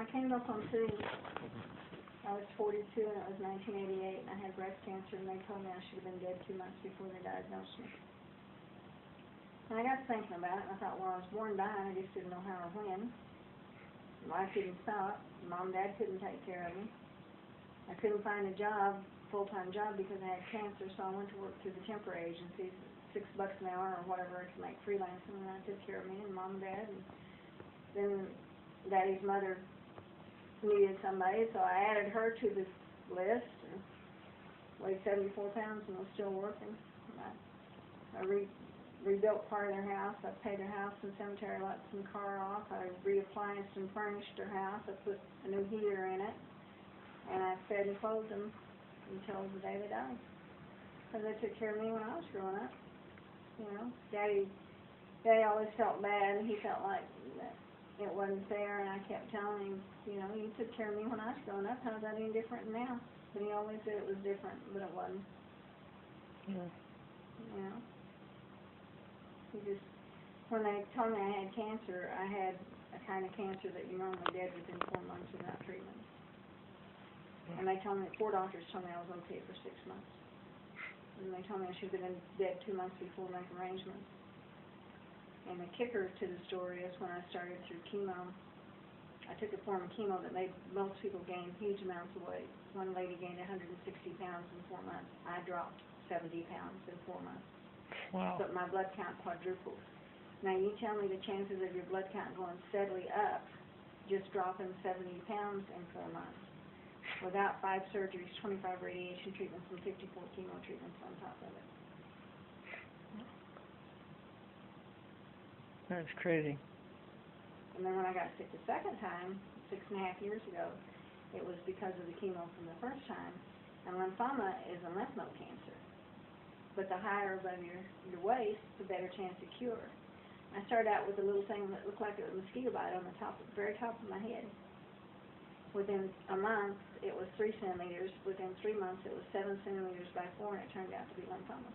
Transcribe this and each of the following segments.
I came to Oklahoma City, I was 42 and it was 1988 and I had breast cancer and they told me I should have been dead 2 months before they diagnosed me. And I got to thinking about it and I thought, well, I was born dying, I just didn't know how or when. Life didn't stop. Mom and Dad couldn't take care of me. I couldn't find a job, full-time job, because I had cancer, so I went to work through the temporary agencies, $6 an hour or whatever I could make freelancing, and I took care of me and Mom and Dad. And then Daddy's mother needed somebody, so I added her to this list, and weighed 74 pounds and was still working. I rebuilt part of their house. I paid their house and cemetery lots and car off. I reapplianced and furnished their house. I put a new heater in it. And I fed and clothed them until the day they died. Because they took care of me when I was growing up. You know, Daddy always felt bad, and he felt like that it wasn't fair, and I kept telling him, you know, you took care of me when I was growing up. How's that any different now? But he always said it was different, but it wasn't. Yeah. You know? He just, when they told me I had cancer, I had a kind of cancer that you're normally dead within 4 months without treatment. And they told me, 4 doctors told me I was okay for 6 months. And they told me I should have been dead 2 months before making arrangements. And the kicker to the story is when I started through chemo, I took a form of chemo that made most people gain huge amounts of weight. One lady gained 160 pounds in 4 months. I dropped 70 pounds in 4 months. Wow. But my blood count quadrupled. Now you tell me the chances of your blood count going steadily up, just dropping 70 pounds in 4 months, without 5 surgeries, 25 radiation treatments, and 54 chemo treatments on top of it. That's crazy. And then when I got sick the second time, 6.5 years ago, it was because of the chemo from the first time. And lymphoma is a lymph node cancer. But the higher above your waist, the better chance of cure. I started out with a little thing that looked like a mosquito bite on the top, very top of my head. Within a month, it was 3 centimeters. Within 3 months, it was 7 centimeters by 4, and it turned out to be lymphoma.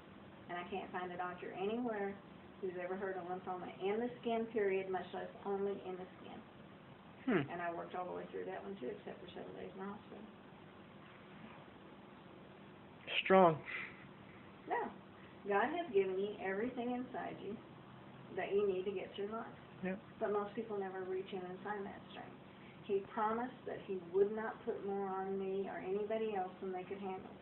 And I can't find a doctor anywhere who's ever heard of lymphoma in the skin, period, much less only in the skin. And I worked all the way through that one, too, except for 7 days in the hospital. Strong. No. God has given you everything inside you that you need to get through life. Yep. But most people never reach in and find that strength. He promised that he would not put more on me or anybody else than they could handle.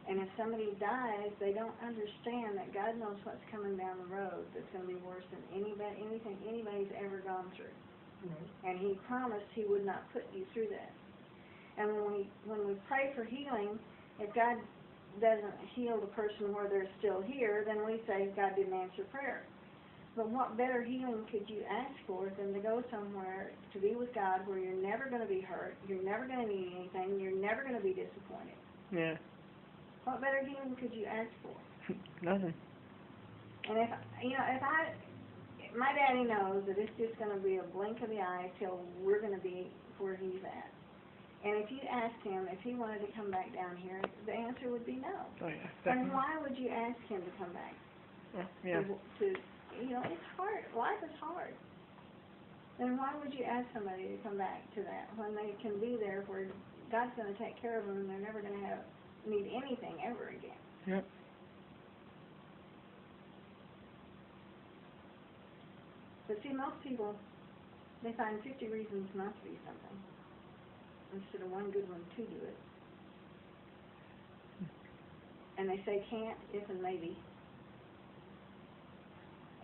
And if somebody dies, they don't understand that God knows what's coming down the road that's going to be worse than anything anybody's ever gone through. And he promised he would not put you through that. And when we pray for healing, if God doesn't heal the person where they're still here, then we say God didn't answer prayer. But what better healing could you ask for than to go somewhere to be with God where you're never going to be hurt, you're never going to need anything, you're never going to be disappointed? Yeah. What better healing could you ask for? Nothing. And my daddy knows that it's just going to be a blink of the eye till we're going to be where he's at. And if you asked him if he wanted to come back down here, the answer would be no. Oh, yeah. And why would you ask him to come back? Yeah. It's hard. Life is hard. Then why would you ask somebody to come back to that when they can be there where God's going to take care of them and they're never going to need anything ever again? Yep. But see, most people, they find 50 reasons not to be something instead of one good one to do it. And they say can't, if, and maybe,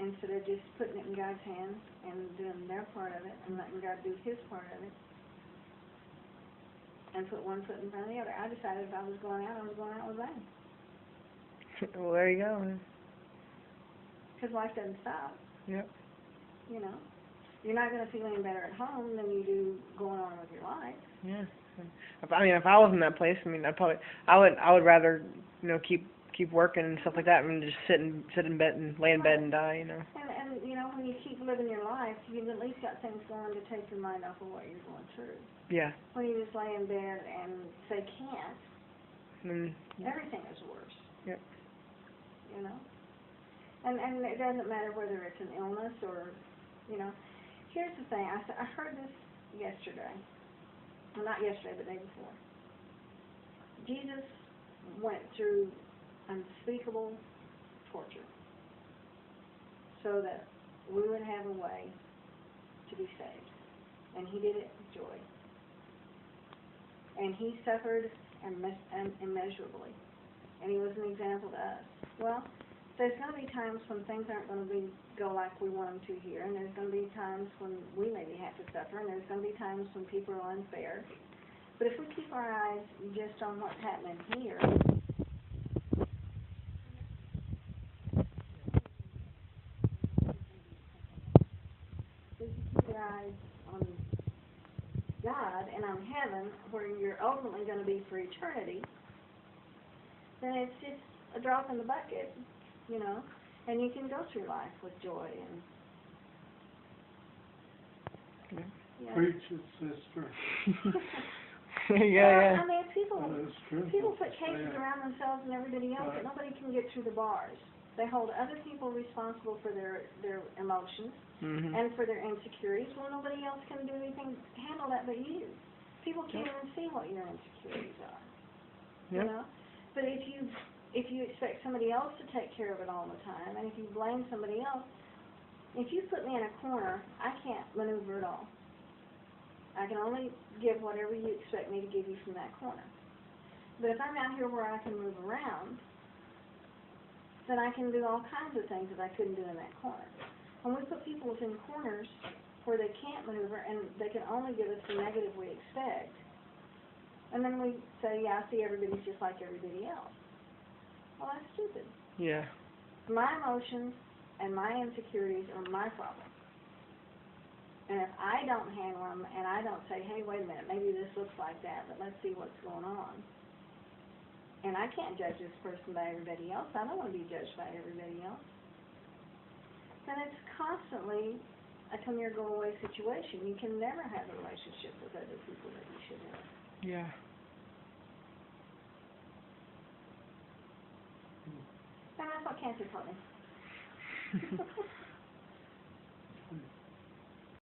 instead of just putting it in God's hands and doing their part of it and letting God do his part of it and put one foot in front of the other. I decided if I was going out, I was going out with them. Well, there you go. Because life doesn't stop. Yep. You know, you're not going to feel any better at home than you do going on with your life. Yeah. If I was in that place, I would rather, keep working and stuff like that, and just sit in bed and lay in bed and die, And when you keep living your life, you've at least got things going to take your mind off of what you're going through. Yeah. When you just lay in bed and say can't, everything is worse. Yep. And it doesn't matter whether it's an illness or, here's the thing. I heard this yesterday. Well, not yesterday, but the day before. Jesus went through unspeakable torture so that we would have a way to be saved. And he did it with joy. And he suffered immeasurably. And he was an example to us. Well, there's going to be times when things aren't going to go like we want them to here, and there's going to be times when we maybe have to suffer, and there's going to be times when people are unfair. But if we keep our eyes just on what's happening here, if you keep your eyes on God and on heaven, where you're ultimately going to be for eternity, then it's just a drop in the bucket, you know, and you can go through life with joy and yeah. Preach it, sister. Yeah. I mean, people put cases Yeah. around themselves and everybody else, but nobody can get through the bars. They hold other people responsible for their emotions Mhm. and for their insecurities. Well, nobody else can do anything, handle that but you. People can't even see what your insecurities are. Yep. You know? But if you expect somebody else to take care of it all the time, and if you blame somebody else, if you put me in a corner, I can't maneuver at all. I can only give whatever you expect me to give you from that corner. But if I'm out here where I can move around, then I can do all kinds of things that I couldn't do in that corner. When we put people in corners where they can't maneuver and they can only give us the negative we expect, and then we say, yeah, I see everybody's just like everybody else. Well, that's stupid. Yeah. My emotions and my insecurities are my problem. And if I don't handle them and I don't say, hey, wait a minute, maybe this looks like that, but let's see what's going on. And I can't judge this person by everybody else. I don't want to be judged by everybody else. Then it's constantly a come here, go away situation. You can never have a relationship with other people that you should have. Yeah. And that's what cancer taught me.